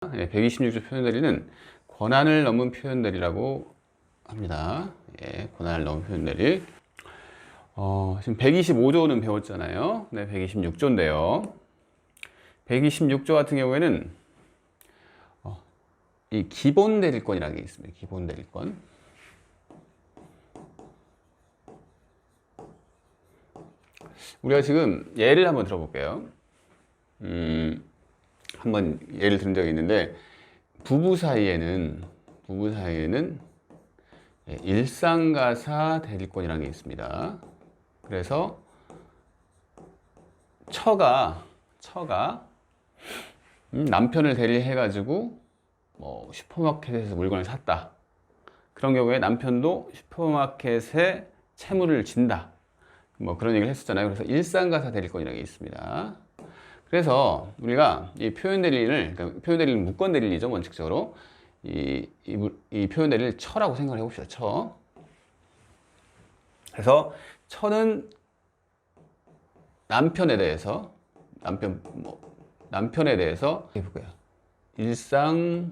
126조 표현대리는 권한을 넘은 표현대리라고 합니다. 권한을 넘은 표현대리. 지금 125조는 배웠잖아요. 네, 126조인데요. 126조 같은 경우에는 이 기본 대리권이라는 게 있습니다. 기본 대리권. 우리가 지금 예를 한번 들어볼게요. 한번 예를 들은 적이 있는데 부부 사이에는 일상가사 대리권이라는 게 있습니다. 그래서 처가 남편을 대리해가지고 뭐 슈퍼마켓에서 물건을 샀다. 그런 경우에 남편도 슈퍼마켓에 채무를 진다. 뭐 그런 얘기를 했었잖아요. 그래서 일상가사 대리권이라는 게 있습니다. 그래서 우리가 이 표현대리인을, 그러니까 표현대리는 무권대리인이죠, 원칙적으로. 이 표현대리를 처라고 생각을 해봅시다. 처. 그래서 처는 남편에 대해서 해볼까요? 일상가사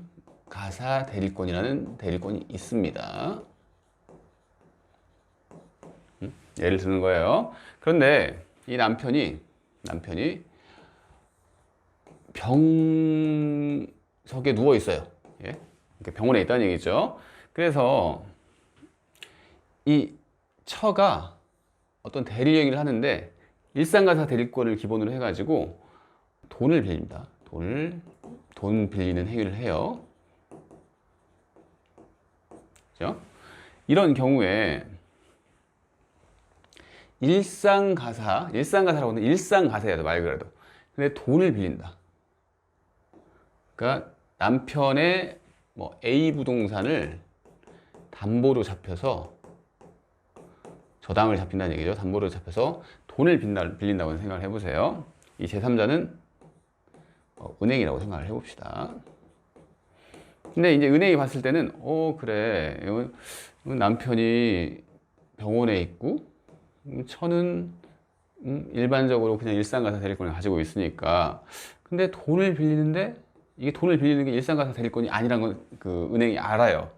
대리권이라는 대리권이 있습니다. 예를 드는 거예요. 그런데 이 남편이 병석에 누워 있어요. 병원에 있다는 얘기죠. 그래서 이 처가 어떤 대리 행위를 하는데 일상가사 대리권을 기본으로 해가지고 돈을 빌립니다. 돈 빌리는 행위를 해요. 그죠? 이런 경우에 일상가사라고 하는 일상가사예요, 말 그대로. 근데 돈을 빌린다. 그러니까 남편의 뭐 A 부동산을 담보로 잡혀서 저당을 잡힌다는 얘기죠. 담보로 잡혀서 돈을 빌린다고 생각을 해보세요. 이 제3자는 은행이라고 생각을 해봅시다. 근데 이제 은행이 봤을 때는 그래, 남편이 병원에 있고 처는 일반적으로 그냥 일상가사 대리권을 가지고 있으니까, 근데 돈을 빌리는데 이게 돈을 빌리는 게 일상가사 대리권이 아니란 건 그 은행이 알아요.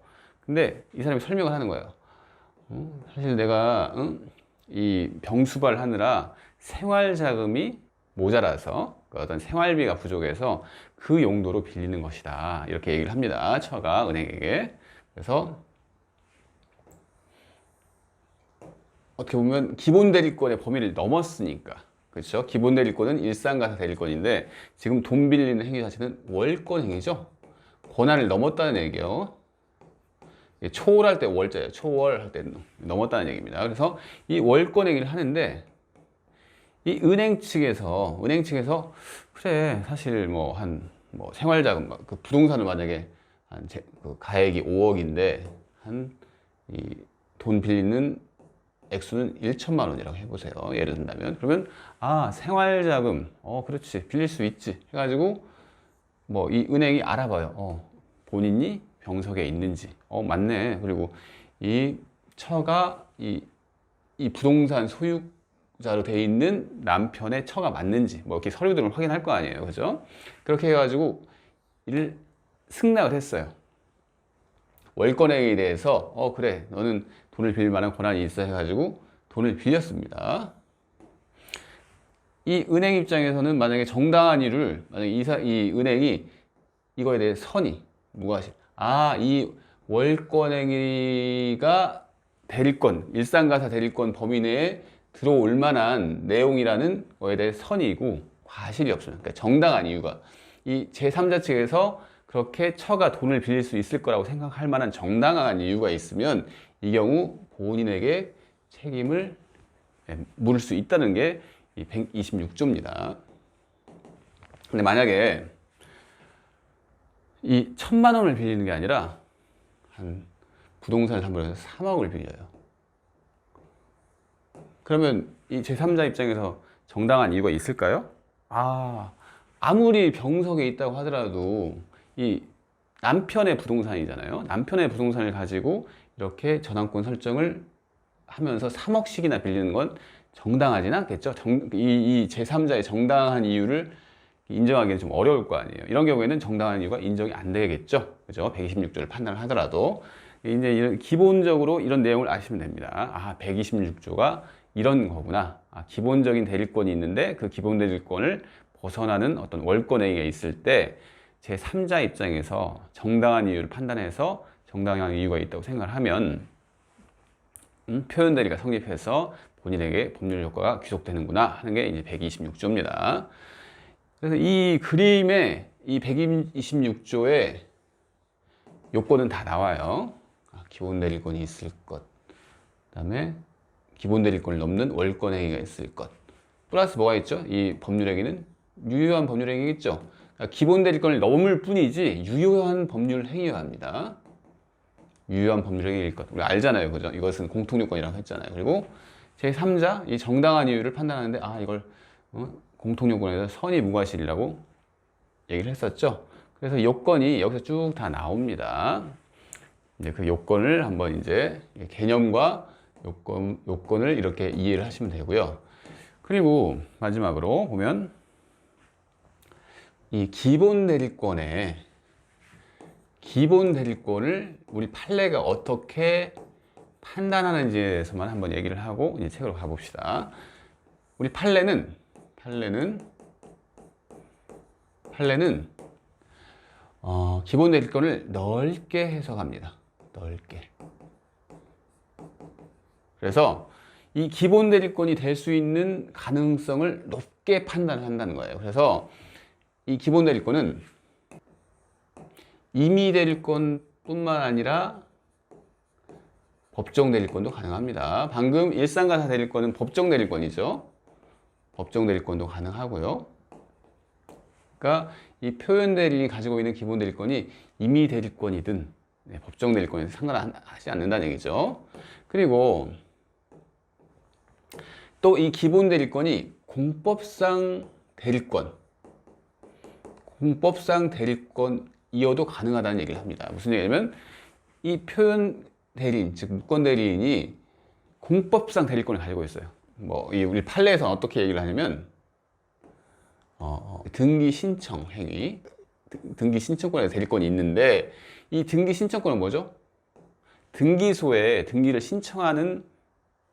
근데 이 사람이 설명을 하는 거예요. 사실 내가 이 병수발 하느라 생활자금이 모자라서 어떤 생활비가 부족해서 그 용도로 빌리는 것이다. 이렇게 얘기를 합니다. 처가 은행에게. 그래서 어떻게 보면 기본 대리권의 범위를 넘었으니까, 그렇죠? 기본 대리권은 일상가사 대리권인데 지금 돈 빌리는 행위 자체는 월권 행위죠. 권한을 넘었다는 얘기예요. 초월할 때 월자예요. 초월할 때 넘었다는 얘기입니다. 그래서 이 월권 행위를 하는데 이 은행 측에서 그래, 사실 뭐 생활자금, 그 부동산을 만약에 그 가액이 5억인데 이 돈 빌리는 액수는 1천만 원이라고 해보세요. 예를 든다면. 그러면, 생활자금, 그렇지, 빌릴 수 있지. 해가지고, 뭐, 이 은행이 알아봐요. 본인이 병석에 있는지. 맞네. 그리고 이 처가 이 부동산 소유자로 돼 있는 남편의 처가 맞는지, 뭐, 이렇게 서류들을 확인할 거 아니에요. 그죠? 그렇게 해가지고, 이를 승낙을 했어요. 월권행위에 대해서 그래, 너는 돈을 빌릴 만한 권한이 있어 해가지고 돈을 빌렸습니다. 이 은행 입장에서는 만약에 정당한 이유를, 만약에 이 은행이 이거에 대해 선의, 무과실, 이 월권행위가 일상가사 대리권 범위 내에 들어올 만한 내용이라는 거에 대해 선의이고 과실이 없어요. 그러니까 정당한 이유가, 이 제3자 측에서 그렇게 처가 돈을 빌릴 수 있을 거라고 생각할 만한 정당한 이유가 있으면 이 경우 본인에게 책임을 물을 수 있다는 게 이 126조입니다. 근데 만약에 이 1,000만 원을 빌리는 게 아니라 한 부동산을 담보로 해서 3억을 빌려요. 그러면 이 제3자 입장에서 정당한 이유가 있을까요? 아무리 병석에 있다고 하더라도 이 남편의 부동산이잖아요. 남편의 부동산을 가지고 이렇게 저당권 설정을 하면서 3억씩이나 빌리는 건 정당하진 않겠죠. 이 제3자의 정당한 이유를 인정하기는 좀 어려울 거 아니에요. 이런 경우에는 정당한 이유가 인정이 안 되겠죠. 그죠? 126조를 판단하더라도. 이제 기본적으로 이런 내용을 아시면 됩니다. 아, 126조가 이런 거구나. 아, 기본적인 대리권이 있는데 그 기본 대리권을 벗어나는 어떤 월권 행위가 있을 때 제3자 입장에서 정당한 이유를 판단해서 정당한 이유가 있다고 생각을 하면 표현 대리가 성립해서 본인에게 법률 효과가 귀속되는구나 하는 게 이제 126조입니다. 그래서 이 그림에 이 126조의 요건은 다 나와요. 기본 대리권이 있을 것, 그다음에 기본 대리권을 넘는 월권 행위가 있을 것. 플러스 뭐가 있죠? 이 법률행위는 유효한 법률행위겠죠. 그러니까 기본 대리권을 넘을 뿐이지 유효한 법률 행위여야 합니다. 유효한 법률행위일 것. 우리 알잖아요, 그죠? 이것은 공통요건이라고 했잖아요. 그리고 제3자, 이 정당한 이유를 판단하는데 아 이걸 공통요건에서 선의 무과실이라고 얘기를 했었죠. 그래서 요건이 여기서 쭉 다 나옵니다. 이제 그 요건을 한번 이제 개념과 요건을 이렇게 이해를 하시면 되고요. 그리고 마지막으로 보면 이 기본 대리권을 우리 판례가 어떻게 판단하는지에 대해서만 한번 얘기를 하고 이제 책으로 가봅시다. 우리 판례는 기본 대리권을 넓게 해석합니다. 넓게. 그래서 이 기본 대리권이 될 수 있는 가능성을 높게 판단한다는 거예요. 그래서 이 기본 대리권은 임의 대리권뿐만 아니라 법정 대리권도 가능합니다. 방금 일상가사 대리권은 법정 대리권이죠. 법정 대리권도 가능하고요. 그러니까 이 표현 대리인이 가지고 있는 기본 대리권이 임의 대리권이든 법정 대리권이든 상관하지 않는다는 얘기죠. 그리고 또 이 기본 대리권이 공법상 대리권이어도 가능하다는 얘기를 합니다. 무슨 얘기냐면 이 표현 대리인, 즉 무권 대리인이 공법상 대리권을 가지고 있어요. 우리 판례에서는 어떻게 얘기를 하냐면 등기 신청 행위, 등기 신청권에 대리권이 있는데 이 등기 신청권은 뭐죠? 등기소에 등기를 신청하는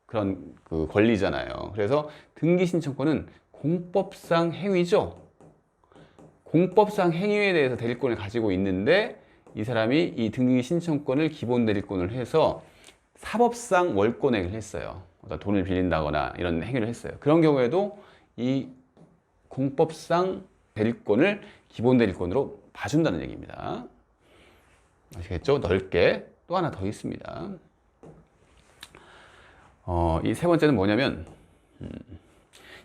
그런 그 권리잖아요. 그래서 등기 신청권은 공법상 행위죠. 공법상 행위에 대해서 대리권을 가지고 있는데 이 사람이 이 등기 신청권을 기본 대리권을 해서 사법상 월권 행위를 했어요. 돈을 빌린다거나 이런 행위를 했어요. 그런 경우에도 이 공법상 대리권을 기본 대리권으로 봐준다는 얘기입니다. 아시겠죠? 넓게. 또 하나 더 있습니다. 이 세 번째는 뭐냐면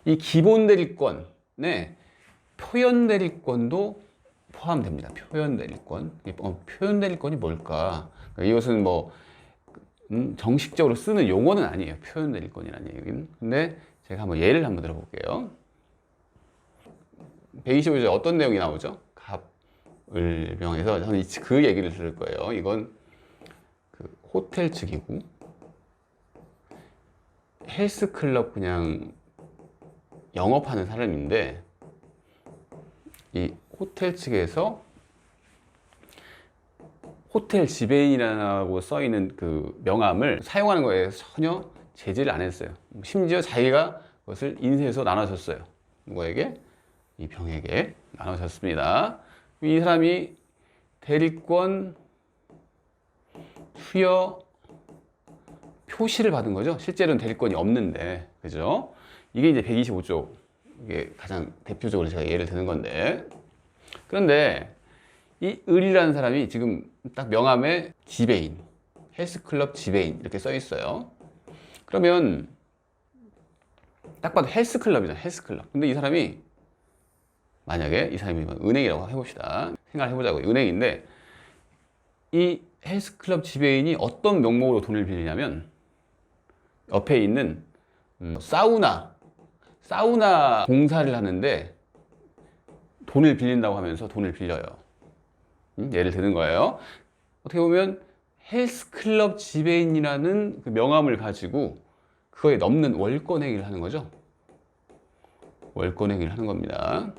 이 기본 대리권에 표현 대리권도 포함됩니다. 표현 대리권. 표현 대리권이 뭘까? 이것은 정식적으로 쓰는 용어는 아니에요. 표현 대리권이라는 얘기는. 근데 제가 한번 예를 한번 들어볼게요. 125조에 어떤 내용이 나오죠? 갑을명에서 저는 그 얘기를 들을 거예요. 이건 그 호텔 측이고 헬스클럽 그냥 영업하는 사람인데 이 호텔 측에서 호텔 지배인이라고 써있는 그 명함을 사용하는 거에 전혀 제재를 안 했어요. 심지어 자기가 그것을 인쇄해서 나눠줬어요. 누구에게? 이 병에게 나눠줬습니다. 이 사람이 대리권 수여 표시를 받은 거죠. 실제로는 대리권이 없는데, 그죠? 이게 이제 125조, 이게 가장 대표적으로 제가 예를 드는 건데, 그런데 이 을이라는 사람이 지금 딱 명함에 지배인, 헬스클럽 지배인 이렇게 써 있어요. 그러면 딱 봐도 헬스클럽이잖아, 헬스클럽. 근데 이 사람이 만약에 이 사람이 은행이라고 해봅시다. 생각을 해보자고요. 은행인데 이 헬스클럽 지배인이 어떤 명목으로 돈을 빌리냐면 옆에 있는 사우나 공사를 하는데 돈을 빌린다고 하면서 돈을 빌려요. 예를 드는 거예요. 어떻게 보면 헬스클럽 지배인이라는 그 명함을 가지고 그거에 넘는 월권 행위를 하는 거죠. 월권 행위를 하는 겁니다.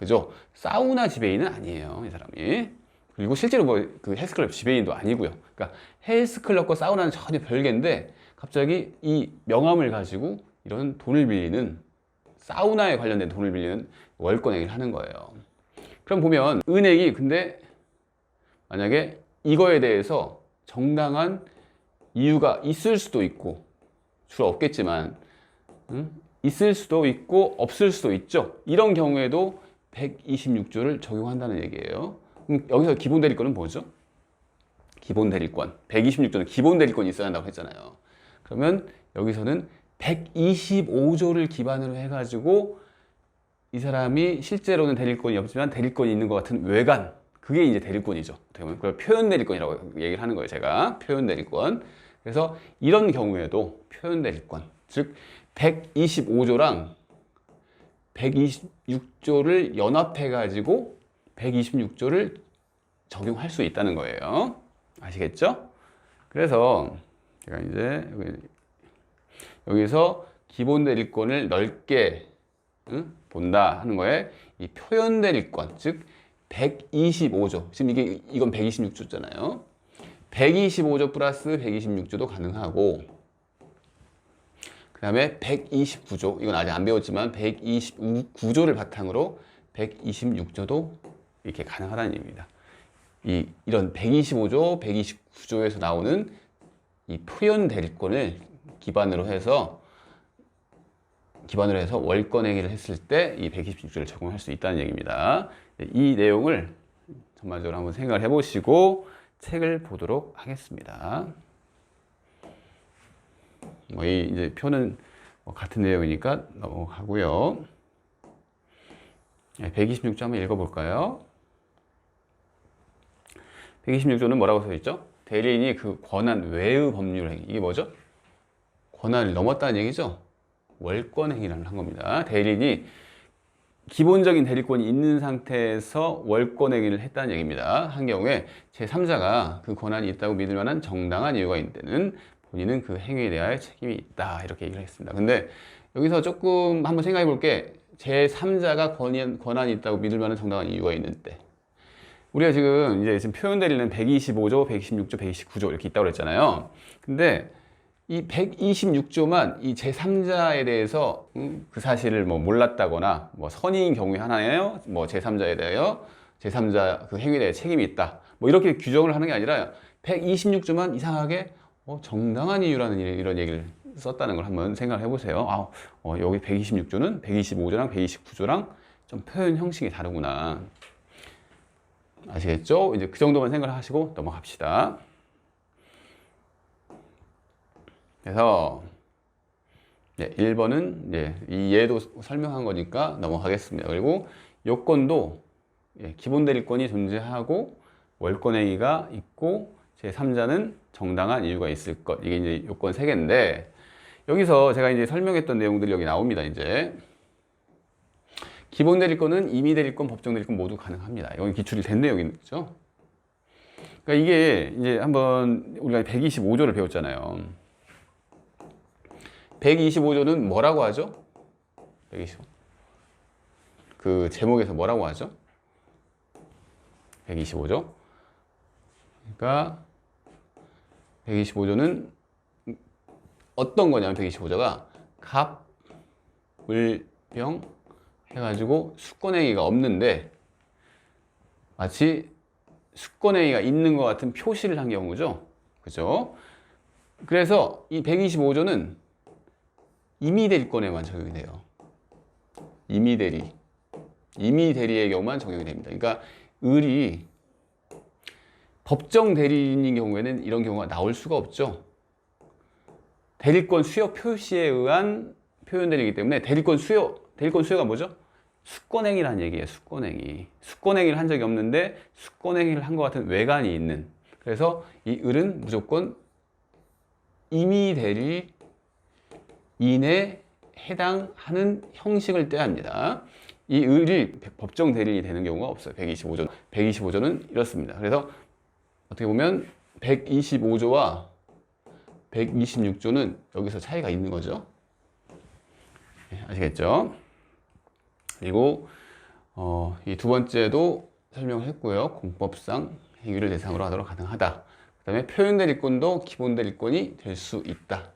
그죠? 사우나 지배인은 아니에요, 이 사람이. 그리고 실제로 뭐 그 헬스클럽 지배인도 아니고요. 그러니까 헬스클럽과 사우나는 전혀 별개인데 갑자기 이 명함을 가지고 이런 돈을 빌리는, 사우나에 관련된 돈을 빌리는 월권 행위를 하는 거예요. 그럼 보면 은행이 근데 만약에 이거에 대해서 정당한 이유가 있을 수도 있고, 주로 없겠지만 있을 수도 있고 없을 수도 있죠. 이런 경우에도 126조를 적용한다는 얘기예요. 그럼 여기서 기본 대리권은 뭐죠? 기본 대리권. 126조는 기본 대리권이 있어야 한다고 했잖아요. 그러면 여기서는 125조를 기반으로 해가지고 이 사람이 실제로는 대리권이 없지만 대리권이 있는 것 같은 외관, 그게 이제 대리권이죠. 그걸 표현 대리권이라고 얘기를 하는 거예요, 제가. 표현 대리권. 그래서 이런 경우에도 표현 대리권, 즉 125조랑 126조를 연합해 가지고 126조를 적용할 수 있다는 거예요. 아시겠죠? 그래서 제가 이제 여기서 기본 대리권을 넓게 본다 하는 거에 이 표현 대리권, 즉 125조. 지금 이건 126조잖아요. 125조 플러스 126조도 가능하고, 그 다음에 129조, 이건 아직 안 배웠지만 129조를 바탕으로 126조도 이렇게 가능하다는 얘기입니다. 이런 125조, 129조에서 나오는 이 표현 대리권을 기반으로 해서 월권 행위를 했을 때 이 126조를 적용할 수 있다는 얘기입니다. 이 내용을 전반적으로 한번 생각을 해보시고 책을 보도록 하겠습니다. 이 이제 표는 같은 내용이니까 넘어가고요. 126조 한번 읽어볼까요? 126조는 뭐라고 써 있죠? 대리인이 그 권한 외의 법률 행위, 이게 뭐죠? 권한을 넘었다는 얘기죠? 월권 행위를 한 겁니다. 대리인이 기본적인 대리권이 있는 상태에서 월권 행위를 했다는 얘기입니다. 한 경우에 제3자가 그 권한이 있다고 믿을 만한 정당한 이유가 있는 때는 본인은 그 행위에 대하여 책임이 있다, 이렇게 얘기를 했습니다. 근데 여기서 조금 한번 생각해 볼게. 제3자가 권한이 있다고 믿을 만한 정당한 이유가 있는 때, 우리가 지금 표현 대리는 125조, 126조, 129조 이렇게 있다고 그랬잖아요. 근데 이 126조만 이 제3자에 대해서 그 사실을 뭐 몰랐다거나 뭐 선의인 경우에 하나예요. 뭐 제3자에 대하여 제3자 그 행위에 대해 책임이 있다, 뭐 이렇게 규정을 하는 게 아니라 126조만 이상하게 정당한 이유라는 이런 얘기를 썼다는 걸 한번 생각을 해보세요. 여기 126조는 125조랑 129조랑 좀 표현 형식이 다르구나. 아시겠죠? 이제 그 정도만 생각을 하시고 넘어갑시다. 그래서 1번은 이 예도 설명한 거니까 넘어가겠습니다. 그리고 요건도 기본 대리권이 존재하고 월권 행위가 있고 제3자는 정당한 이유가 있을 것. 이게 이제 요건 3개인데, 여기서 제가 이제 설명했던 내용들이 여기 나옵니다. 이제 기본 대리권은 임의 대리권, 법정 대리권 모두 가능합니다. 이건 기출이 된 내용이죠. 그러니까 이게 이제 한번 우리가 125조를 배웠잖아요. 125조는 뭐라고 하죠? 125. 그 제목에서 뭐라고 하죠? 125조. 그러니까 125조는 어떤 거냐면 125조가 갑, 을, 병 해가지고 수권행위가 없는데 마치 수권행위가 있는 것 같은 표시를 한 경우죠. 그죠? 그래서 이 125조는 임의대리권에만 적용이 돼요. 임의대리. 임의대리의 경우만 적용이 됩니다. 그러니까 을이 법정 대리인인 경우에는 이런 경우가 나올 수가 없죠. 대리권 수여 표시에 의한 표현 대리이기 때문에 대리권 수여가 뭐죠? 수권행위라는 얘기예요. 수권행위. 수권행위를 한 적이 없는데 수권행위를 한 것 같은 외관이 있는. 그래서 이 을은 무조건 임의대리인에 해당하는 형식을 떼야 합니다. 이 을이 법정 대리인이 되는 경우가 없어요. 125조. 125조는 이렇습니다. 그래서 어떻게 보면 125조와 126조는 여기서 차이가 있는 거죠. 아시겠죠? 그리고 이 두 번째도 설명을 했고요. 공법상 행위를 대상으로 하도록 가능하다. 그 다음에 표현 대리권도 기본 대리권이 될 수 있다.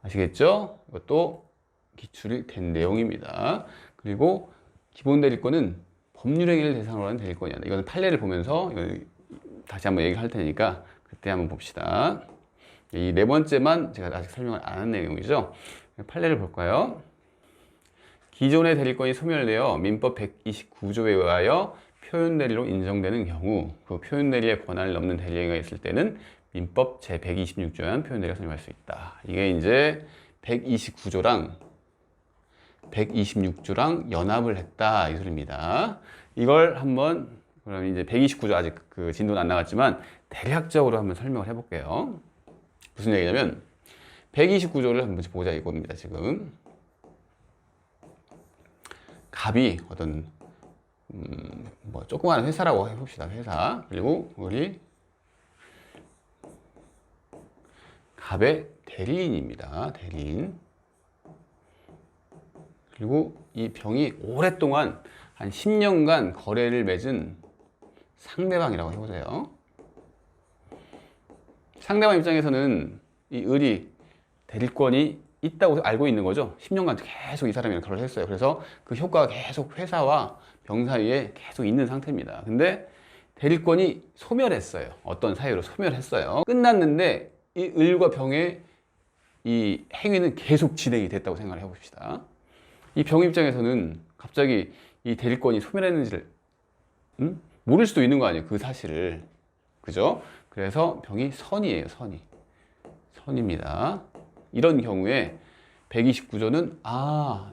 아시겠죠? 이것도 기출이 된 내용입니다. 그리고 기본 대리권은 법률 행위를 대상으로 하는 대리권이 아니다. 이거는 판례를 보면서 이거는 다시 한번 얘기할 테니까 그때 한번 봅시다. 이 네 번째만 제가 아직 설명을 안 한 내용이죠. 판례를 볼까요? 기존의 대리권이 소멸되어 민법 129조에 의하여 표현 대리로 인정되는 경우 그 표현 대리의 권한을 넘는 대리 행위가 있을 때는 민법 제126조에 의한 표현 대리가 선임할 수 있다. 이게 이제 129조랑 126조랑 연합을 했다 이 소리입니다. 이걸 한번 그럼 이제 129조 아직 그 진도는 안 나갔지만 대략적으로 한번 설명을 해볼게요. 무슨 얘기냐면 129조를 한번 보자 이겁니다. 지금 갑이 어떤 뭐 조그마한 회사라고 해봅시다. 회사. 그리고 우리 갑의 대리인입니다. 대리인. 그리고 이 병이 오랫동안 한 10년간 거래를 맺은 상대방이라고 해보세요. 상대방 입장에서는 이 을이 대리권이 있다고 알고 있는 거죠. 10년간 계속 이 사람이랑 거래를 했어요. 그래서 그 효과가 계속 회사와 병 사이에 계속 있는 상태입니다. 근데 대리권이 소멸했어요. 어떤 사유로 소멸했어요. 끝났는데 이 을과 병의 이 행위는 계속 진행이 됐다고 생각을 해봅시다. 이 병 입장에서는 갑자기 이 대리권이 소멸했는지를 모를 수도 있는 거 아니에요. 그 사실을. 그죠? 그래서 병이 선이에요. 선입니다. 이런 경우에 129조는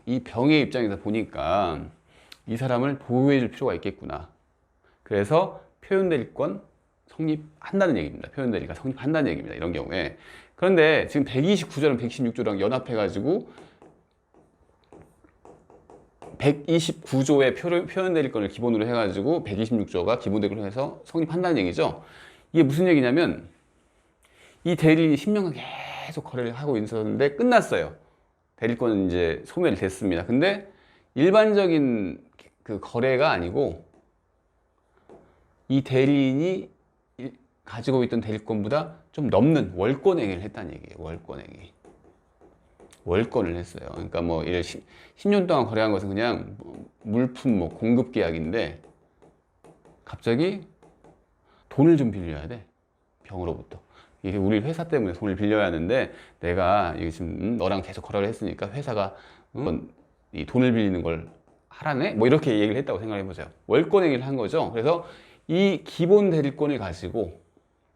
이 병의 입장에서 보니까 이 사람을 보호해 줄 필요가 있겠구나. 그래서 표현 대리권 성립한다는 얘기입니다. 표현 대리가 성립한다는 얘기입니다. 이런 경우에. 그런데 지금 129조랑 116조랑 연합해 가지고 129조의 표현 대리권을 기본으로 해 가지고 126조가 기본 대리권을 해서 성립한다는 얘기죠. 이게 무슨 얘기냐면 이 대리인이 10년간 계속 거래를 하고 있었는데 끝났어요. 대리권은 이제 소멸이 됐습니다. 근데 일반적인 그 거래가 아니고 이 대리인이 가지고 있던 대리권보다 좀 넘는 월권 행위를 했다는 얘기예요. 월권 행위. 월권을 했어요. 그러니까 뭐 10년 동안 거래한 것은 그냥 물품 뭐 공급 계약인데 갑자기 돈을 좀 빌려야 돼. 병으로부터. 이게 우리 회사 때문에 돈을 빌려야 하는데 내가 이게 지금 너랑 계속 거래를 했으니까 회사가 이 돈을 빌리는 걸 하라네? 뭐 이렇게 얘기를 했다고 생각해 보세요. 월권 행위를 한 거죠. 그래서 이 기본 대리권을 가지고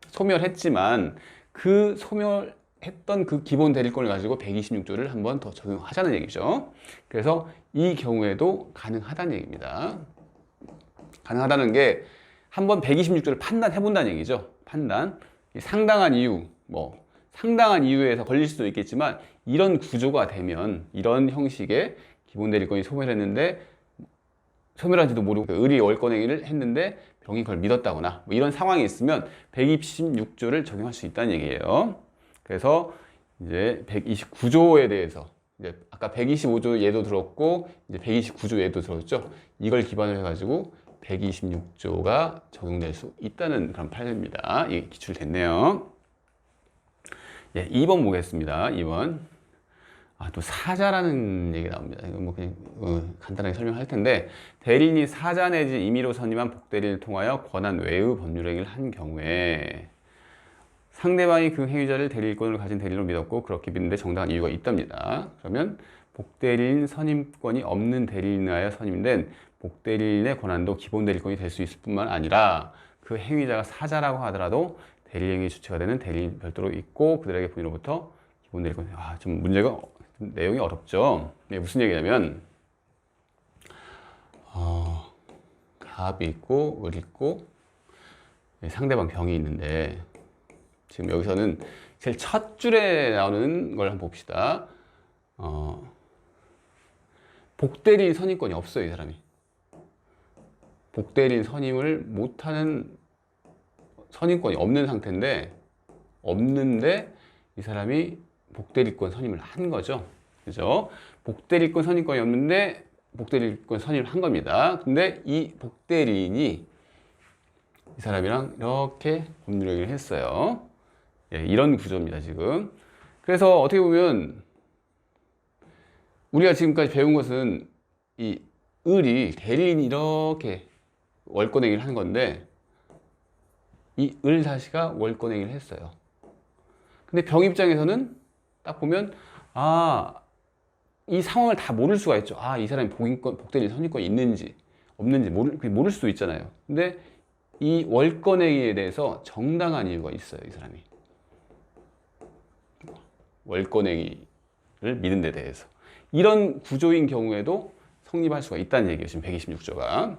소멸했지만 그 소멸했던 그 기본 대리권을 가지고 126조를 한 번 더 적용하자는 얘기죠. 그래서 이 경우에도 가능하다는 얘기입니다. 가능하다는 게 한번 126조를 판단해 본다는 얘기죠. 판단. 상당한 이유, 상당한 이유에서 걸릴 수도 있겠지만 이런 구조가 되면 이런 형식의 기본 대리권이 소멸했는데 소멸한지도 모르고 을이 월권 행위를 했는데 병이 그걸 믿었다거나 뭐 이런 상황이 있으면 126조를 적용할 수 있다는 얘기예요. 그래서 이제 129조에 대해서 이제 아까 125조 얘도 들었고 이제 129조 얘도 들었죠. 이걸 기반으로 해가지고 126조가 적용될 수 있다는 그런 판례입니다. 이게 기출됐네요. 예, 2번 보겠습니다. 2번. 또 사자라는 얘기 나옵니다. 이거 뭐 그냥 간단하게 설명할 텐데 대리인이 사자 내지 임의로 선임한 복대리인을 통하여 권한 외의 법률 행위를 한 경우에 상대방이 그 행위자를 대리권을 가진 대리인으로 믿었고 그렇게 믿는데 정당한 이유가 있답니다. 그러면 복대리인 선임권이 없는 대리인에 의하여 선임된 복대리인의 권한도 기본 대리권이 될 수 있을 뿐만 아니라 그 행위자가 사자라고 하더라도 대리행위 주체가 되는 대리인 별도로 있고 그들에게 본인으로부터 기본 대리권. 좀 문제가 내용이 어렵죠. 네, 무슨 얘기냐면 갑이 있고 을이 있고 상대방 병이 있는데 지금 여기서는 제일 첫 줄에 나오는 걸 한번 봅시다. 복대리인 선임권이 없어요, 이 사람이. 복대리인 선임을 못하는 선임권이 없는 상태인데 이 사람이 복대리권 선임을 한 거죠. 그죠? 복대리권 선임권이 없는데 복대리인권 선임을 한 겁니다. 근데 이 복대리인이 이 사람이랑 이렇게 법률행위를 했어요. 예, 이런 구조입니다, 지금. 그래서 어떻게 보면 우리가 지금까지 배운 것은 이 을이 대리인이 이렇게 월권행위를 하는 건데 이 을 다시가 월권행위를 했어요. 근데 병 입장에서는 딱 보면 이 상황을 다 모를 수가 있죠. 이 사람이 복대리인 선임권이 있는지 없는지 모를 수도 있잖아요. 근데 이 월권행위에 대해서 정당한 이유가 있어요, 이 사람이. 월권행위를 믿는 데 대해서. 이런 구조인 경우에도 성립할 수가 있다는 얘기예요, 지금 126조가.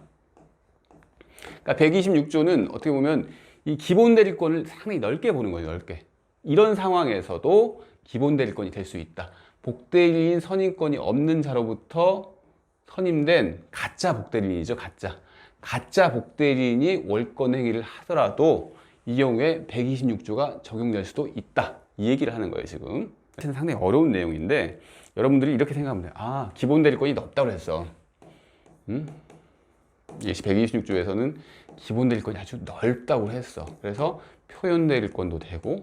그러니까 126조는 어떻게 보면 이 기본 대리권을 상당히 넓게 보는 거예요, 넓게. 이런 상황에서도 기본 대리권이 될 수 있다. 복대리인 선임권이 없는 자로부터 선임된 가짜 복대리인이죠, 가짜 복대리인이 월권 행위를 하더라도 이 경우에 126조가 적용될 수도 있다. 이 얘기를 하는 거예요, 지금. 상당히 어려운 내용인데 여러분들이 이렇게 생각하면 돼요. 기본 대리권이 넓다고 했어. 126조에서는 기본 대리권이 아주 넓다고 했어. 그래서 표현 대리권도 되고,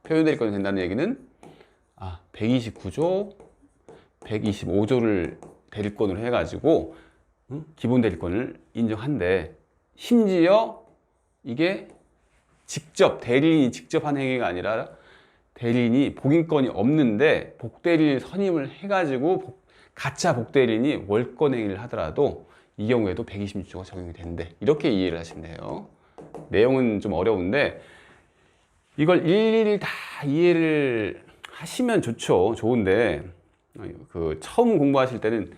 표현 대리권이 된다는 얘기는 129조, 125조를 대리권으로 해가지고 기본 대리권을 인정한대. 심지어 이게 대리인이 직접 한 행위가 아니라 대리인이 복인권이 없는데 복대리인 선임을 해가지고 가짜 복대리인이 월권 행위를 하더라도 이 경우에도 126조가 적용이 된대. 이렇게 이해를 하시면 돼요. 내용은 좀 어려운데 이걸 일일이 다 이해를 하시면 좋은데 처음 공부하실 때는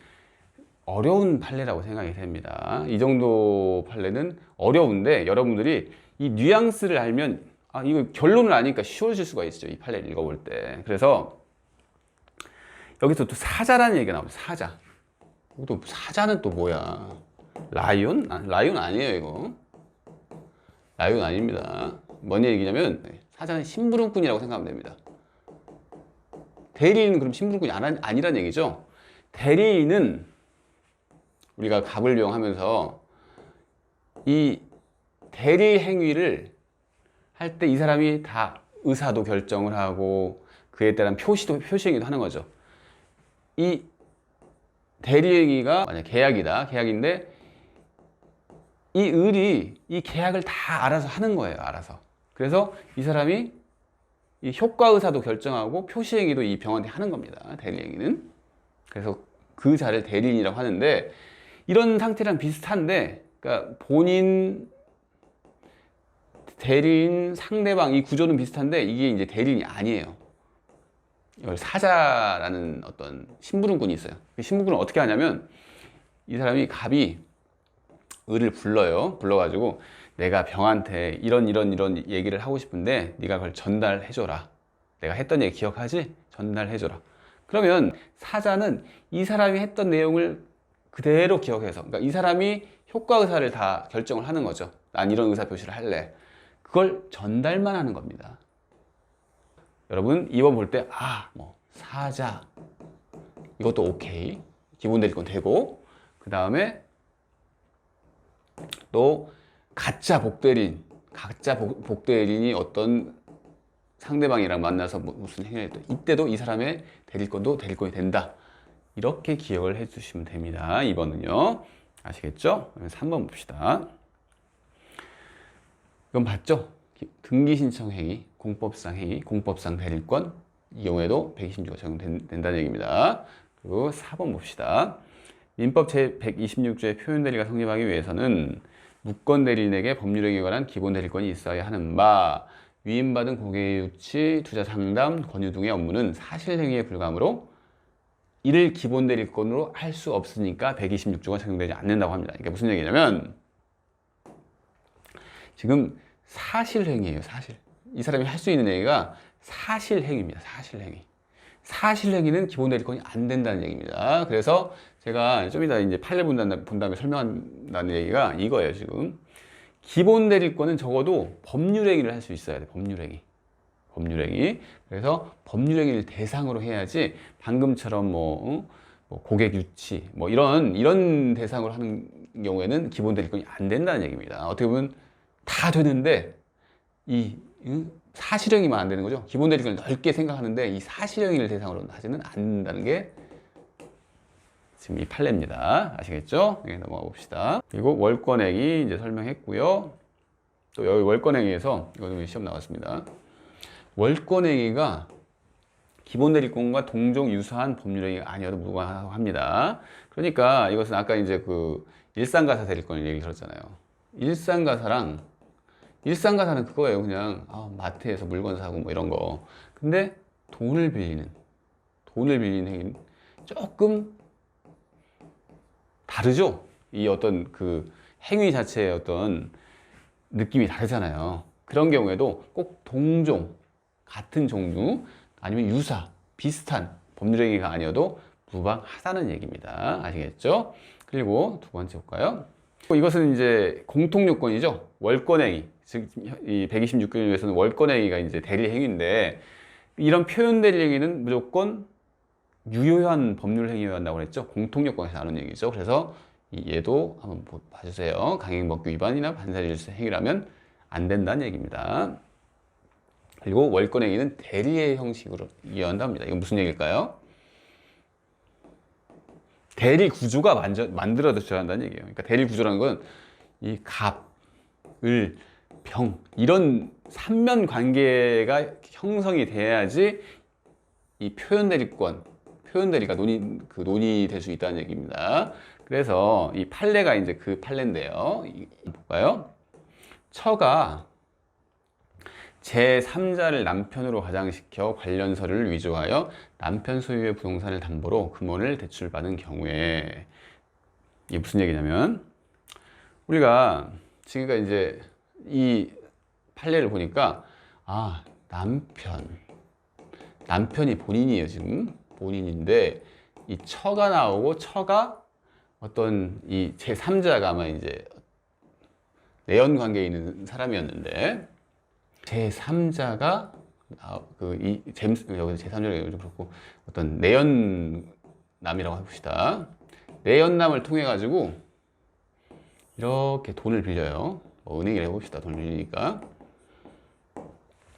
어려운 판례라고 생각이 됩니다. 이 정도 판례는 어려운데 여러분들이 이 뉘앙스를 알면 이거 결론을 아니까 쉬워질 수가 있죠, 이 판례를 읽어볼 때. 그래서 여기서 또 사자라는 얘기가 나옵니다. 사자는 또 뭐야? 라이온? 라이온 아니에요, 이거. 라이온 아닙니다. 뭔 얘기냐면 사자는 심부름꾼이라고 생각하면 됩니다. 대리인은 그럼 심부름꾼이 아니란 얘기죠. 대리인은 우리가 갑을 이용하면서 이 대리 행위를 할 때 이 사람이 다 의사도 결정을 하고 그에 따른 표시 행위도 하는 거죠. 이 대리 행위가 만약 계약인데 이 을이 이 계약을 다 알아서 하는 거예요, 알아서. 그래서 이 사람이 이 효과 의사도 결정하고 표시 행위도 이 병원에 하는 겁니다, 대리 행위는. 그래서 그 자를 대리인이라고 하는데 이런 상태랑 비슷한데, 그러니까 본인, 대리인, 상대방 이 구조는 비슷한데 이게 이제 대리인이 아니에요. 이걸 사자라는 어떤 심부름꾼이 있어요. 그 심부름꾼은 어떻게 하냐면 이 사람이 갑이 을을 불러가지고 내가 병한테 이런 얘기를 하고 싶은데 네가 그걸 전달해줘라. 내가 했던 얘기 기억하지? 전달해줘라. 그러면 사자는 이 사람이 했던 내용을 그대로 기억해서, 그러니까 이 사람이 효과 의사를 다 결정을 하는 거죠. 난 이런 의사 표시를 할래. 그걸 전달만 하는 겁니다. 여러분 2번 볼 때 사자 이것도 오케이, 기본 대리권 되고, 그 다음에 또 가짜 복대리인이 어떤 상대방이랑 만나서 무슨 행위를 했다. 이때도 이 사람의 대리권이 된다. 이렇게 기억을 해 주시면 됩니다. 2번은요. 아시겠죠? 3번 봅시다. 이건 봤죠? 등기 신청 행위, 공법상 행위, 공법상 대리권. 이 경우에도 126조가 적용된다는 얘기입니다. 그리고 4번 봅시다. 민법 제126조의 표현 대리가 성립하기 위해서는 무권 대리인에게 법률행위에 관한 기본 대리권이 있어야 하는 바, 위임받은 고객유치, 투자 상담, 권유 등의 업무는 사실행위에 불과하므로 이를 기본 대리권으로 할 수 없으니까 126조가 적용되지 않는다고 합니다. 이게 무슨 얘기냐면 지금 사실행위예요, 사실. 이 사람이 할 수 있는 얘기가 사실행위입니다, 사실행위. 사실행위는 기본 대리권이 안 된다는 얘기입니다. 그래서 제가 좀 이따 이제 판례 본 다음에 설명한다는 얘기가 이거예요, 지금. 기본 대리권은 적어도 법률행위를 할 수 있어야 돼, 법률행위. 법률행위. 그래서 법률행위를 대상으로 해야지 방금처럼 뭐 고객 유치 뭐 이런 대상으로 하는 경우에는 기본 대리권이 안 된다는 얘기입니다. 어떻게 보면 다 되는데 이 사실행위만 안 되는 거죠. 기본 대리권을 넓게 생각하는데 이 사실행위를 대상으로 하지는 않는다는 게 지금 이 판례입니다. 아시겠죠? 네, 넘어가 봅시다. 그리고 월권행위 이제 설명했고요. 또 여기 월권행위에서 이거는 시험 나왔습니다. 월권행위가 기본 대리권과 동종 유사한 법률행위가 아니어도 무관합니다. 그러니까 이것은 아까 이제 그 일상가사 대리권 얘기 들었잖아요. 일상가사는 그거예요. 그냥 마트에서 물건 사고 뭐 이런 거. 근데 돈을 빌리는 행위는 조금 다르죠. 이 어떤 그 행위 자체의 어떤 느낌이 다르잖아요. 그런 경우에도 꼭 동종, 같은 종류 아니면 유사, 비슷한 법률행위가 아니어도 무방하다는 얘기입니다. 아시겠죠? 그리고 두 번째 볼까요? 이것은 이제 공통요건이죠. 월권행위. 즉, 이 126조 중에서는 월권행위가 이제 대리행위인데, 이런 표현 대리행위는 무조건 유효한 법률행위여야 한다고 그랬죠. 공통요건에서 나오는 얘기죠. 그래서 얘도 한번 봐주세요. 강행법규 위반이나 반사일수 행위라면 안 된다는 얘기입니다. 그리고 월권행위는 대리의 형식으로 이해한답니다. 이건 무슨 얘기일까요? 대리 구조가 만들어져야 한다는 얘기예요. 그러니까 대리 구조라는 건 이 갑, 을, 병 이런 삼면 관계가 형성이 돼야지 이 표현 대리가 논의될 수 있다는 얘기입니다. 그래서 이 판례가 이제 그 판례인데요. 볼까요? 처가 제3자를 남편으로 가장시켜 관련 서류를 위조하여 남편 소유의 부동산을 담보로 금원을 대출받은 경우에, 이게 무슨 얘기냐면, 우리가 지금까 이제 이 판례를 보니까 남편이 본인이에요. 지금 본인인데 이 처가 나오고, 처가 어떤 이 제3자가 아마 이제 내연 관계에 있는 사람이었는데, 제3자가 여기서 제3자가 그렇고 어떤 내연남이라고 해봅시다. 내연남을 통해 가지고 이렇게 돈을 빌려요. 은행이라 해봅시다. 돈을 빌리니까.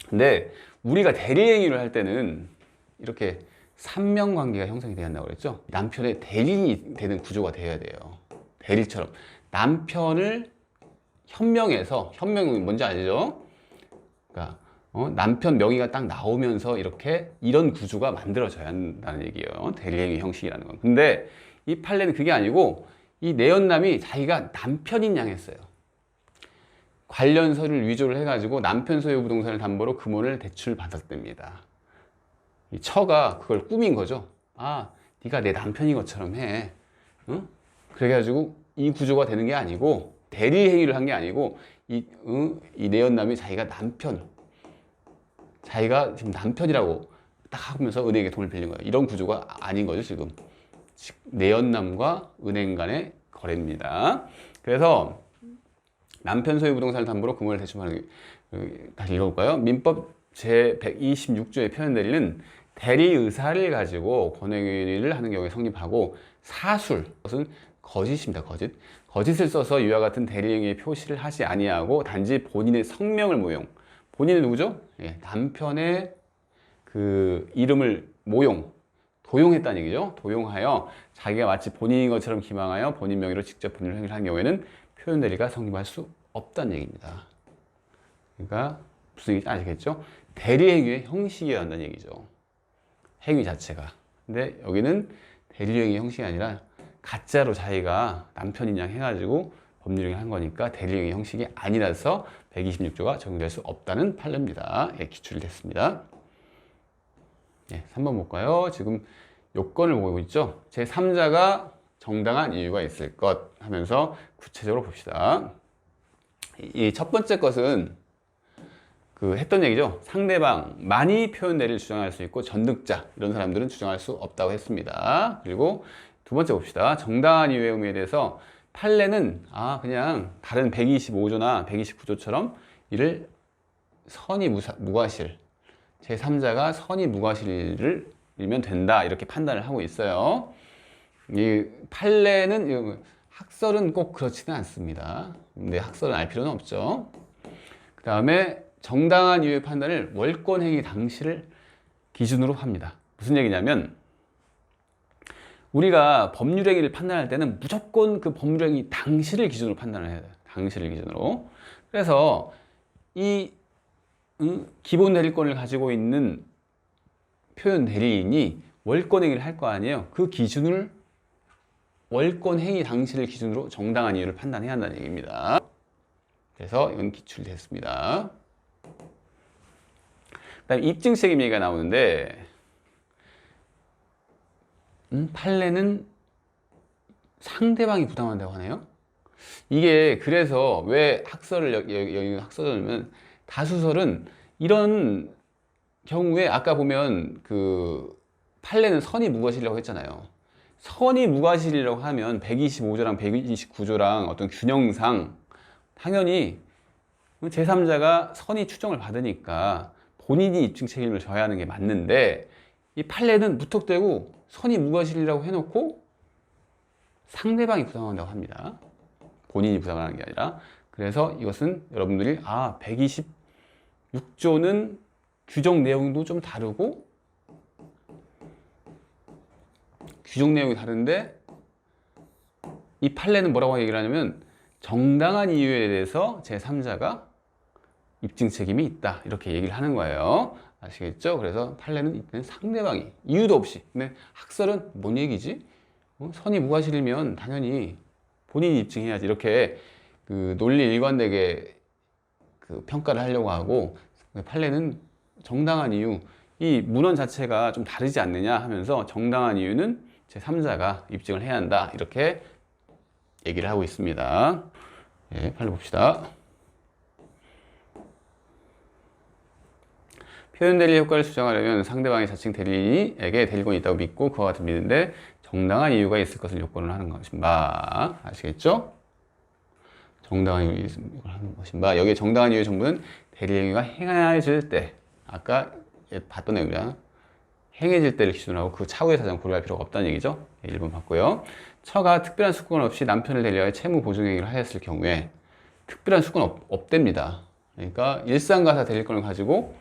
근데 우리가 대리행위를 할 때는 이렇게 삼명 관계가 형성이 돼야 한다고 그랬죠. 남편의 대리인이 되는 구조가 돼야 돼요. 대리처럼 남편을 현명해서, 현명이 뭔지 아시죠? 그러니까 남편 명의가 딱 나오면서 이런 구조가 만들어져야 한다는 얘기예요. 대리행위 형식이라는 건. 근데 이 판례는 그게 아니고 이 내연남이 자기가 남편인 양 했어요. 관련 서류를 위조를 해가지고 남편 소유 부동산을 담보로 금원을 대출받았답니다. 이 처가 그걸 꾸민 거죠. 네가 내 남편인 것처럼 해. 응? 그래가지고 이 구조가 되는 게 아니고, 대리행위를 한 게 아니고, 이 내연남이 자기가 지금 남편이라고 딱 하면서 은행에 돈을 빌린 거예요. 이런 구조가 아닌 거죠, 지금. 내연남과 은행 간의 거래입니다. 그래서 남편 소유 부동산을 담보로 금원을 대출하는, 다시 읽어볼까요? 민법 제126조의 표현 대리는 대리 의사를 가지고 권행위를 하는 경우에 성립하고, 사술, 그것은 거짓입니다. 거짓을 써서 이와 같은 대리행위의 표시를 하지 아니하고 단지 본인의 성명을 모용. 본인은 누구죠? 남편의 그 이름을 도용했다는 얘기죠. 도용하여 자기가 마치 본인인 것처럼 기망하여 본인 명의로 직접 법률 행위를 하는 경우에는 표현 대리가 성립할 수 없다는 얘기입니다. 그러니까 무슨 얘기인지 아시겠죠? 대리행위의 형식이어야 한다는 얘기죠. 행위 자체가. 근데 여기는 대리행위 형식이 아니라 가짜로 자기가 남편인 양 해가지고 법률행위 한 거니까 대리행위 형식이 아니라서 126조가 적용될 수 없다는 판례입니다. 기출이 됐습니다. 3번 볼까요? 지금 요건을 보고 있죠? 제3자가 정당한 이유가 있을 것 하면서 구체적으로 봅시다. 이 첫 번째 것은 했던 얘기죠. 상대방만이 표현 대리를 주장할 수 있고 전득자, 이런 사람들은 주장할 수 없다고 했습니다. 그리고 두 번째 봅시다. 정당한 이유의 의미에 대해서 판례는 그냥 다른 125조나 129조처럼 이를 선의 무과실, 제3자가 선의 무과실을 일면 된다 이렇게 판단을 하고 있어요. 이 판례는 학설은 꼭 그렇지는 않습니다. 근데 학설은 알 필요는 없죠. 그 다음에 정당한 이유의 판단을 월권행위 당시를 기준으로 합니다. 무슨 얘기냐면 우리가 법률행위를 판단할 때는 무조건 그 법률행위 당시를 기준으로 판단을 해야 돼요. 당시를 기준으로. 그래서 이 기본 대리권을 가지고 있는 표현 대리인이 월권행위를 할 거 아니에요. 그 기준을 월권행위 당시를 기준으로 정당한 이유를 판단해야 한다는 얘기입니다. 그래서 이건 기출됐습니다. 그다음 입증 책임 얘기가 나오는데 판례는 상대방이 부담한다고 하네요. 이게 그래서 왜 학설을 여기 학설을 다수설은 이런 경우에 아까 보면 그 판례는 선의 무과실이라고 했잖아요. 선의 무과실이라고 하면 125조랑 129조랑 어떤 균형상 당연히 제3자가 선의 추정을 받으니까 본인이 입증 책임을 져야 하는 게 맞는데 이 판례는 무턱대고 선의 무과실이라고 해놓고 상대방이 부담한다고 합니다. 본인이 부담하는 게 아니라. 그래서 이것은 여러분들이 126조는 규정 내용도 좀 다르고 규정 내용이 다른데 이 판례는 뭐라고 얘기를 하냐면 정당한 이유에 대해서 제3자가 입증 책임이 있다 이렇게 얘기를 하는 거예요. 아시겠죠? 그래서 판례는 이때는 상대방이 이유도 없이. 근데 학설은 뭔 얘기지? 선의 무과실이면 당연히 본인이 입증해야지 이렇게 그 논리 일관되게 그 평가를 하려고 하고 판례는 정당한 이유 이 문헌 자체가 좀 다르지 않느냐 하면서 정당한 이유는 제3자가 입증을 해야 한다 이렇게 얘기를 하고 있습니다. 예, 판례 봅시다. 표현 대리 효과를 주장하려면 상대방의 자칭 대리인에게 대리권이 있다고 믿고 그와 같은 믿는데 정당한 이유가 있을 것을 요건을 하는 것인가. 아시겠죠? 정당한 이유가 하는 것인가. 여기에 정당한 이유의 정부는 대리행위가 행해질 때 아까 봤던 내용이랑 행해질 때를 기준으로 하고 그 차후의 사정 고려할 필요가 없다는 얘기죠. 1번 봤고요. 처가 특별한 수건 없이 남편을 대리하여 채무 보증 행위를 하였을 경우에 특별한 수건 없답니다. 그러니까 일상가사 대리권을 가지고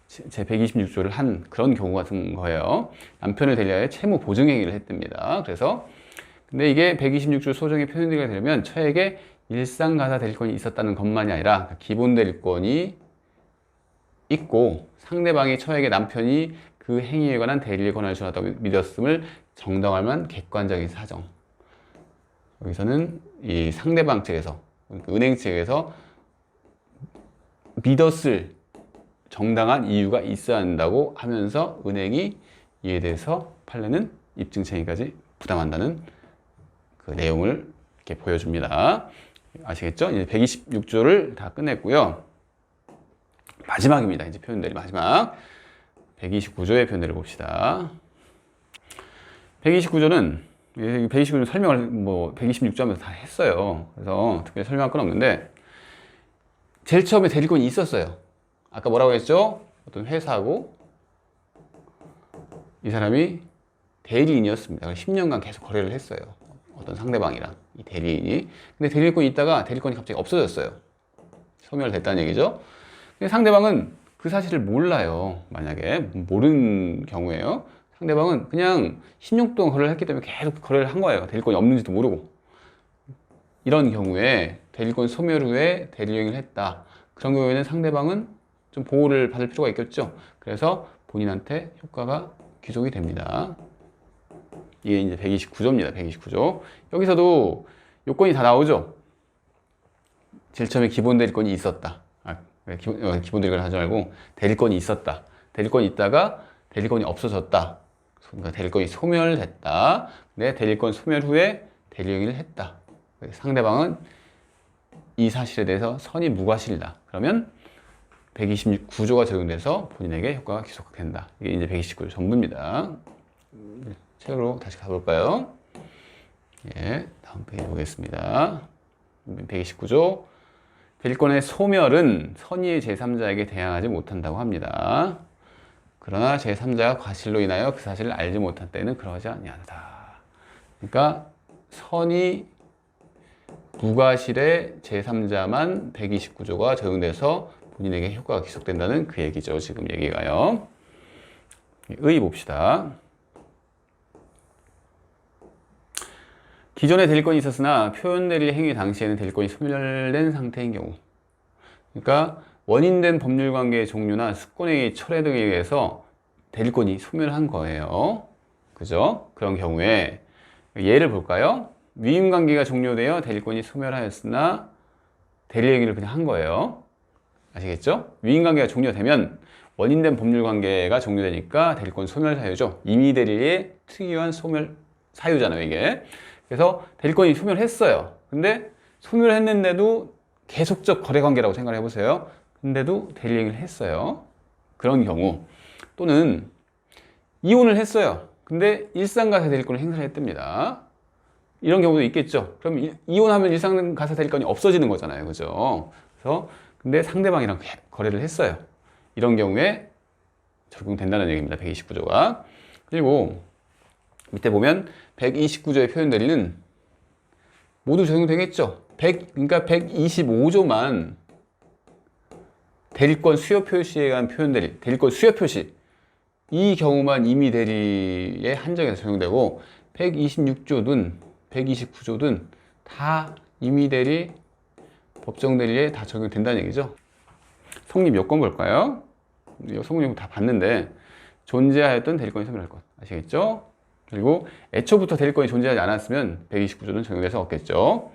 제 126조를 한 그런 경우 같은 거예요. 남편을 대리하여 채무 보증 행위를 했답니다. 그래서 근데 이게 126조 소정의 표현되게 되면 처에게 일상가사 대리권이 있었다는 것만이 아니라 기본 대리권이 있고 상대방이 처에게 남편이 그 행위에 관한 대리의 권한을 주었다고 믿었음을 정당할 만한 객관적인 사정. 여기서는 이 상대방 측에서 은행 측에서 믿었을 정당한 이유가 있어야 한다고 하면서 은행이 이에 대해서 판례는 입증 책임까지 부담한다는 그 내용을 이렇게 보여줍니다. 아시겠죠? 이제 126조를 다 끝냈고요. 마지막입니다. 이제 표현들이 마지막 129조의 표현들을 봅시다. 129조는 129조 설명을 뭐 126조 하면서 다 했어요. 그래서 특별히 설명할 건 없는데 제일 처음에 대리권이 있었어요. 아까 뭐라고 했죠? 어떤 회사하고 이 사람이 대리인이었습니다. 10년간 계속 거래를 했어요. 어떤 상대방이랑 이 대리인이. 근데 대리권이 있다가 대리권이 갑자기 없어졌어요. 소멸됐다는 얘기죠. 근데 상대방은 그 사실을 몰라요. 만약에 모르는 경우에요. 상대방은 그냥 10년 동안 거래를 했기 때문에 계속 거래를 한 거예요. 대리권이 없는지도 모르고. 이런 경우에 대리권 소멸 후에 대리행위를 했다. 그런 경우에는 상대방은 좀 보호를 받을 필요가 있겠죠. 그래서 본인한테 효과가 귀속이 됩니다. 이게 이제 129조입니다. 129조. 여기서도 요건이 다 나오죠. 제일 처음에 기본 대리권이 있었다. 기본 대리권을 하지 말고 대리권이 있었다. 대리권이 있다가 대리권이 없어졌다. 그러니까 대리권이 소멸됐다. 근데 대리권 소멸 후에 대리행위를 했다. 상대방은 이 사실에 대해서 선의 무과실이다. 그러면 129조가 적용돼서 본인에게 효과가 귀속된다. 이게 이제 129조 전부입니다. 책으로 다시 가볼까요? 예, 다음 페이지 보겠습니다. 129조. 대리권의 소멸은 선의의 제3자에게 대항하지 못한다고 합니다. 그러나 제3자가 과실로 인하여 그 사실을 알지 못한 때는 그러하지 아니하다. 그러니까 선이 무과실에 제3자만 129조가 적용돼서 본인에게 효과가 기속된다는 그 얘기죠. 지금 얘기가요. 의 봅시다. 기존에 대리권이 있었으나 표현대리 행위 당시에는 대리권이 소멸된 상태인 경우, 그러니까 원인된 법률관계의 종료나 수권행위 철회 등에 의해서 대리권이 소멸한 거예요. 그죠? 그런 경우에 예를 볼까요? 위임관계가 종료되어 대리권이 소멸하였으나 대리행위를 그냥 한 거예요. 아시겠죠? 위임관계가 종료되면 원인된 법률관계가 종료되니까 대리권 소멸 사유죠. 임의대리의 특이한 소멸 사유잖아요, 이게. 그래서 대리권이 소멸했어요. 근데 소멸했는데도 계속적 거래관계라고 생각을 해보세요. 근데도 대리행위를 했어요. 그런 경우, 또는 이혼을 했어요. 근데 일상가사 대리권을 행사를 했답니다. 이런 경우도 있겠죠. 그럼 이혼하면 일상가사 대리권이 없어지는 거잖아요. 그죠? 그래서 근데 상대방이랑 거래를 했어요. 이런 경우에 적용된다는 얘기입니다. 129조가. 그리고 밑에 보면 129조의 표현대리는 모두 적용되겠죠. 그러니까 125조만 대리권 수요 표시에 의한 표현대리, 대리권 수요 표시, 이 경우만 임의 대리에 한정해서 적용되고 126조든 129조든 다 임의 대리, 법정 대리에 다 적용된다는 얘기죠. 성립 요건 볼까요? 성립 요건 다 봤는데 존재하였던 대리권이 소멸할 것 아시겠죠? 그리고 애초부터 대리권이 존재하지 않았으면 129조는 적용돼서 없겠죠.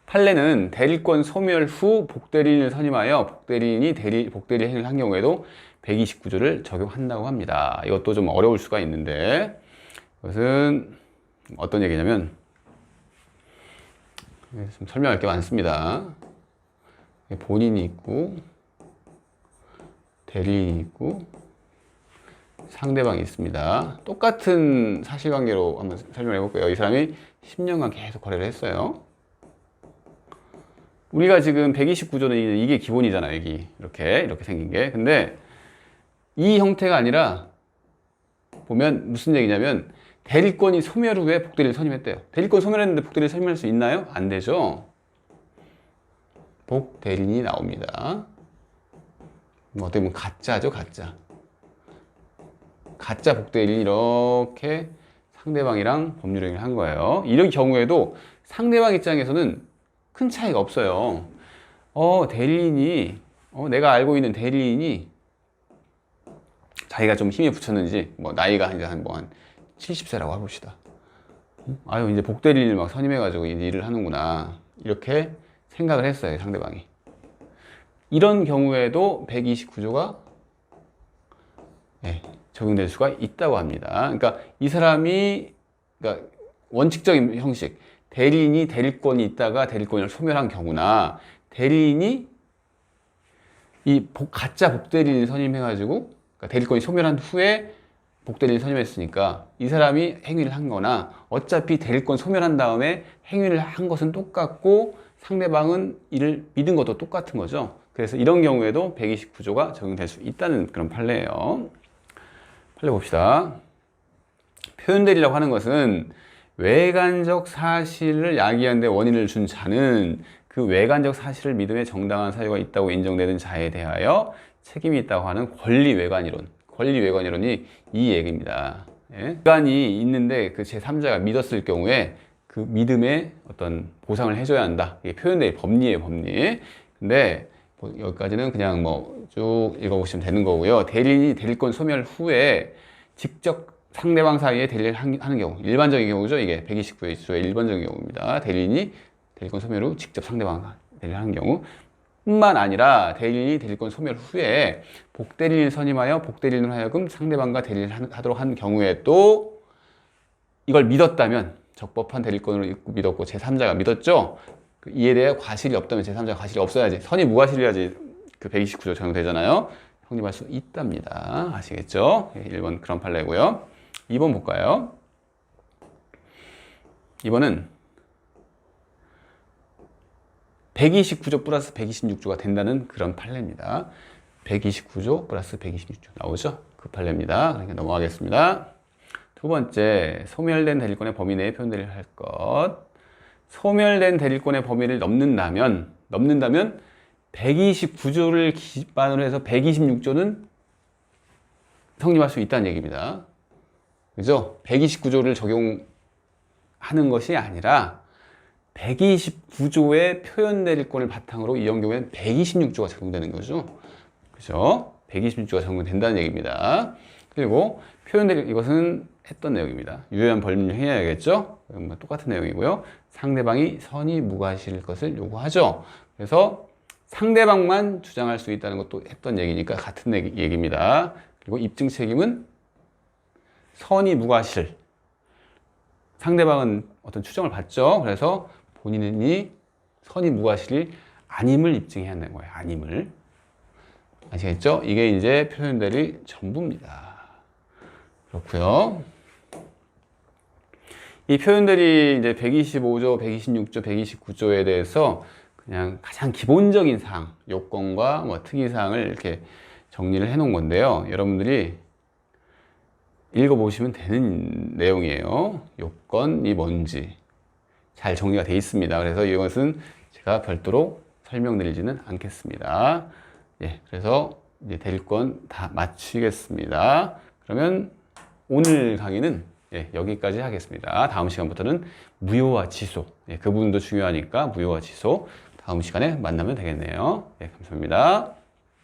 판례는 대리권 소멸 후 복대리인을 선임하여 복대리인이 복대리 행위를 한 경우에도 129조를 적용한다고 합니다. 이것도 좀 어려울 수가 있는데 이것은 어떤 얘기냐면 좀 설명할 게 많습니다. 본인이 있고 대리인이 있고 상대방이 있습니다. 똑같은 사실관계로 한번 설명해 볼게요. 이 사람이 10년간 계속 거래를 했어요. 우리가 지금 129조는 이게 기본이잖아요. 이렇게 생긴 게. 근데 이 형태가 아니라 보면 무슨 얘기냐면 대리권이 소멸 후에 복대리를 선임했대요. 대리권 소멸했는데 복대리를 선임할 수 있나요? 안 되죠. 복대리인이 나옵니다. 어떻게 보면 가짜죠, 가짜. 가짜 복대리인이 이렇게 상대방이랑 법률행위를 한 거예요. 이런 경우에도 상대방 입장에서는 큰 차이가 없어요. 대리인이, 내가 알고 있는 대리인이 자기가 좀 힘에 붙였는지, 나이가 한 70세라고 해봅시다. 아유, 이제 복대리인을 막 선임해가지고 일을 하는구나. 이렇게 생각을 했어요, 상대방이. 이런 경우에도 129조가 적용될 수가 있다고 합니다. 그러니까 이 사람이, 그러니까 원칙적인 형식, 대리인이 대리권이 있다가 대리권을 소멸한 경우나 대리인이 가짜 복대리인을 선임해가지고, 그러니까 대리권이 소멸한 후에 복대리인을 선임했으니까 이 사람이 행위를 한 거나 어차피 대리권 소멸한 다음에 행위를 한 것은 똑같고 상대방은 이를 믿은 것도 똑같은 거죠. 그래서 이런 경우에도 129조가 적용될 수 있다는 그런 판례예요. 판례 봅시다. 표현대리라고 하는 것은 외관적 사실을 야기하는 데 원인을 준 자는 그 외관적 사실을 믿음에 정당한 사유가 있다고 인정되는 자에 대하여 책임이 있다고 하는 권리외관이론. 권리외관이론이 이 얘기입니다. 외관이 있는데 그 제3자가 믿었을 경우에 그 믿음에 어떤 보상을 해줘야 한다. 이게 표현대리 법리예요, 법리. 근데 여기까지는 그냥 쭉 읽어보시면 되는 거고요. 대리인이 대리권 소멸 후에 직접 상대방 사이에 대리를 하는 경우, 일반적인 경우죠. 이게 129조의 일반적인 경우입니다. 대리인이 대리권 소멸 후 직접 상대방 대리를 하는 경우 뿐만 아니라 대리인이 대리권 소멸 후에 복대리인을 선임하여 복대리인으로 하여금 상대방과 대리를 하도록 한 경우에도 이걸 믿었다면 적법한 대리권으로 믿었고 제3자가 믿었죠. 이에 대해 과실이 없다면 제3자가 과실이 없어야지, 선이 무과실이어야지 그 129조 적용되잖아요. 성립할 수 있답니다. 아시겠죠? 1번 그런 판례고요. 2번 볼까요? 2번은 129조 플러스 126조가 된다는 그런 판례입니다. 129조 플러스 126조 나오죠? 급할래입니다. 그러니까 넘어가겠습니다. 두 번째, 소멸된 대립권의 범위 내에 표현되려 할 것. 소멸된 대립권의 범위를 넘는다면 129조를 기반으로 해서 126조는 성립할 수 있다는 얘기입니다. 그죠? 129조를 적용하는 것이 아니라 129조의 표현 대립권을 바탕으로 이런 경우에는 126조가 적용되는 거죠. 그죠? 126조가 적용된다는 얘기입니다. 그리고 표현 대립, 이것은 했던 내용입니다. 유효한 법률 해야겠죠? 똑같은 내용이고요. 상대방이 선의 무과실 것을 요구하죠. 그래서 상대방만 주장할 수 있다는 것도 했던 얘기니까 같은 얘기입니다. 그리고 입증 책임은 선의 무과실. 상대방은 어떤 추정을 받죠. 그래서 본인이 선의 무과실이 아님을 입증해야 한다는 거예요. 아님을. 아시겠죠? 이게 이제 표현들이 전부입니다. 그렇고요. 이 표현들이 이제 125조, 126조, 129조에 대해서 그냥 가장 기본적인 사항, 요건과 뭐 특이사항을 이렇게 정리를 해 놓은 건데요. 여러분들이 읽어보시면 되는 내용이에요. 요건이 뭔지 잘 정리가 되어 있습니다. 그래서 이것은 제가 별도로 설명드리지는 않겠습니다. 예, 그래서 이제 대립권 다 마치겠습니다. 그러면 오늘 강의는 여기까지 하겠습니다. 다음 시간부터는 무효와 취소. 그 부분도 중요하니까 무효와 취소 다음 시간에 만나면 되겠네요. 감사합니다.